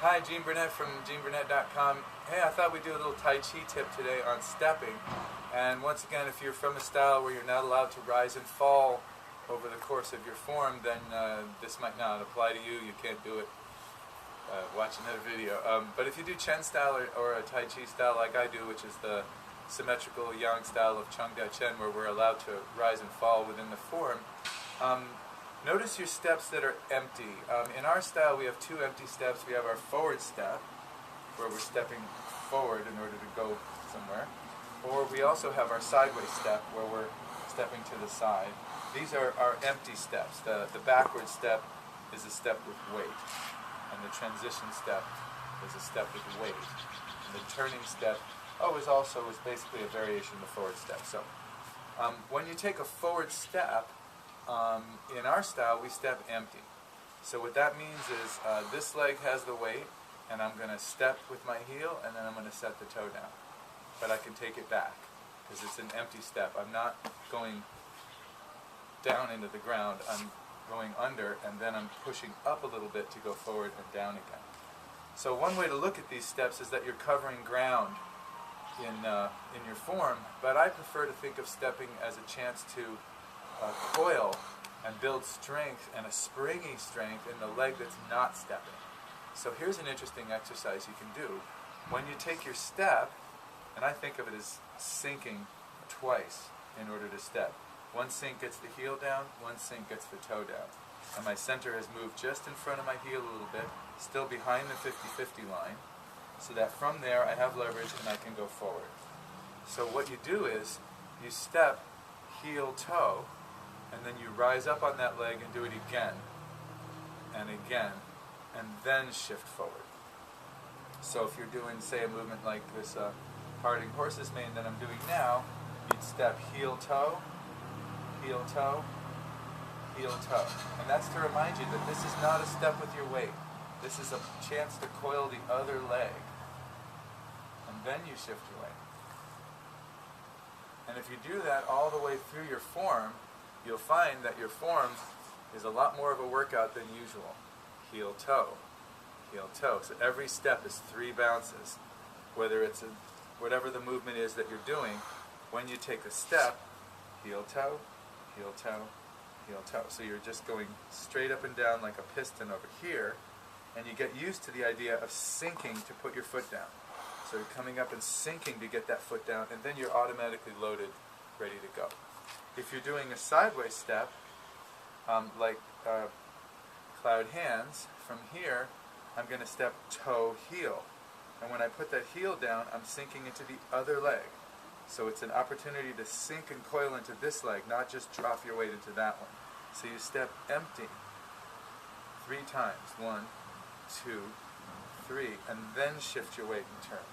Hi, Gene Burnett from GeneBurnett.com. Hey, I thought we'd do a little Tai Chi tip today on stepping. And once again, if you're from a style where you're not allowed to rise and fall over the course of your form, then this might not apply to you. You can't do it. Watch another video. But if you do Chen style or a Tai Chi style like I do, which is the symmetrical Yang style of Chung Da Chen, where we're allowed to rise and fall within the form, notice your steps that are empty. In our style, we have two empty steps. We have our forward step, where we're stepping forward in order to go somewhere. Or we also have our sideways step, where we're stepping to the side. These are our empty steps. The backward step is a step with weight. And the transition step is a step with weight. And the turning step is basically a variation of the forward step. So when you take a forward step, in our style, we step empty. So what that means is this leg has the weight, and I'm going to step with my heel, and then I'm going to set the toe down. But I can take it back, because it's an empty step. I'm not going down into the ground. I'm going under, and then I'm pushing up a little bit to go forward and down again. So one way to look at these steps is that you're covering ground in your form, but I prefer to think of stepping as a chance to coil and build strength and a springy strength in the leg that's not stepping. So here's an interesting exercise you can do. When you take your step, and I think of it as sinking twice in order to step. One sink gets the heel down, one sink gets the toe down. And my center has moved just in front of my heel a little bit, still behind the 50-50 line, so that from there I have leverage and I can go forward. So what you do is you step heel toe, and then you rise up on that leg and do it again, and then shift forward. So if you're doing, say, a movement like this parting horse's mane that I'm doing now, you'd step heel toe, heel toe, heel toe. And that's to rmind you that this is not a step with your weight. This is a chance to coil the other leg. And then you shift your weight. And if you do that all the way through your form, you'll find that your form is a lot more of a workout than usual. Heel toe, heel toe. So every step is 3 bounces. Whether it's whatever the movement is that you're doing, when you take a step, heel toe, heel toe, heel toe. So you're just going straight up and down like a piston over here, and you get used to the idea of sinking to put your foot down. So you're coming up and sinking to get that foot down, and then you're automatically loaded, ready to go. If you're doing a sideways step, like cloud hands, from here, I'm going to step toe, heel. And when I put that heel down, I'm sinking into the other leg. So it's an opportunity to sink and coil into this leg, not just drop your weight into that one. So you step empty 3 times. 1, 2, 3. And then shift your weight and turn.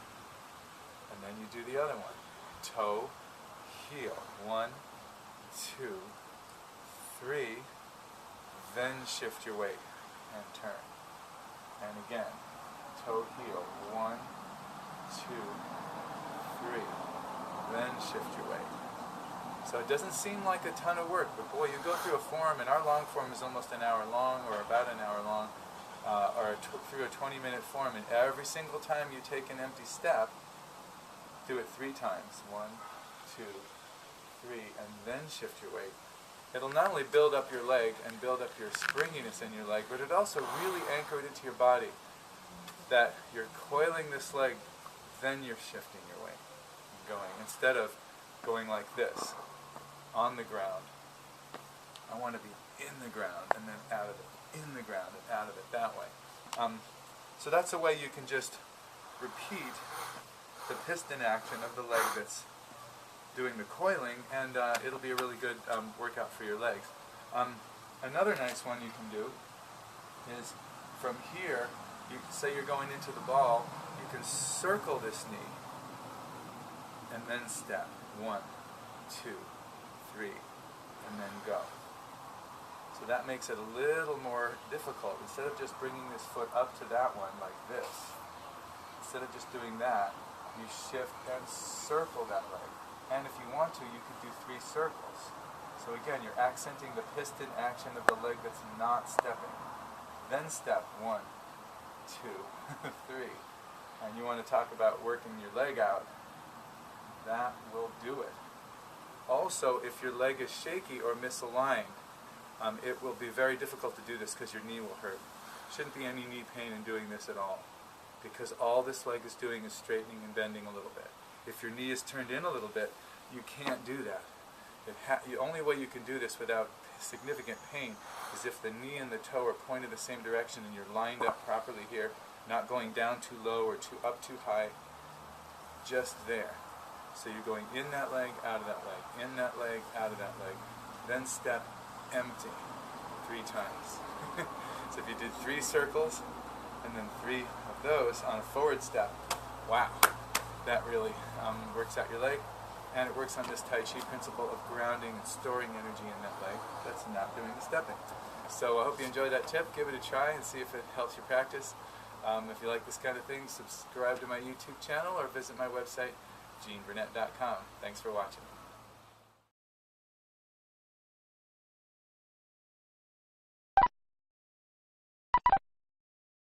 And then you do the other one. Toe, heel. 1, 2, 3. Then shift your weight and turn. And again. Toe, heel. 1, 2, 3. Then shift your weight. So it doesn't seem like a ton of work, but boy, you go through a form, and our long form is almost an hour long, or about an hour long, through a 20-minute form, and every single time you take an empty step, do it 3 times. 1, 2, 3, and then shift your weight. It'll not only build up your leg and build up your springiness in your leg, but it also really anchor it into your body, that you're coiling this leg, then you're shifting your weight. Going instead of going like this on the ground. I want to be in the ground and then out of it, in the ground and out of it, that way. So that's a way you can just repeat the piston action of the leg that's doing the coiling, and it'll be a really good workout for your legs. Another nice one you can do is from here, say you're going into the ball, you can circle this knee and then step. 1, 2, 3, and then go. So that makes it a little more difficult. Instead of just bringing this foot up to that one like this, instead of just doing that, you shift and circle that leg. And if you want to, you could do 3 circles. So again, you're accenting the piston action of the leg that's not stepping. Then step 1, 2, 3. And you want to talk about working your leg out, that will do it. Also, if your leg is shaky or misaligned, it will be very difficult to do this because your knee will hurt. Shouldn't be any knee pain in doing this at all, because all this leg is doing is straightening and bending a little bit. If your knee is turned in a little bit, you can't do that. The only way you can do this without significant pain is if the knee and the toe are pointed the same direction and you're lined up properly here, not going down too low or up too high, just there. So you're going in that leg, out of that leg, in that leg, out of that leg. Then step empty 3 times. So if you did 3 circles and then 3 of those on a forward step, wow, that really works out your leg. And it works on this Tai Chi principle of grounding and storing energy in that leg that's not doing the stepping. So I hope you enjoyed that tip. Give it a try and see if it helps your practice. If you like this kind of thing, subscribe to my YouTube channel or visit my website, GeneBurnett.com. Thanks for watching.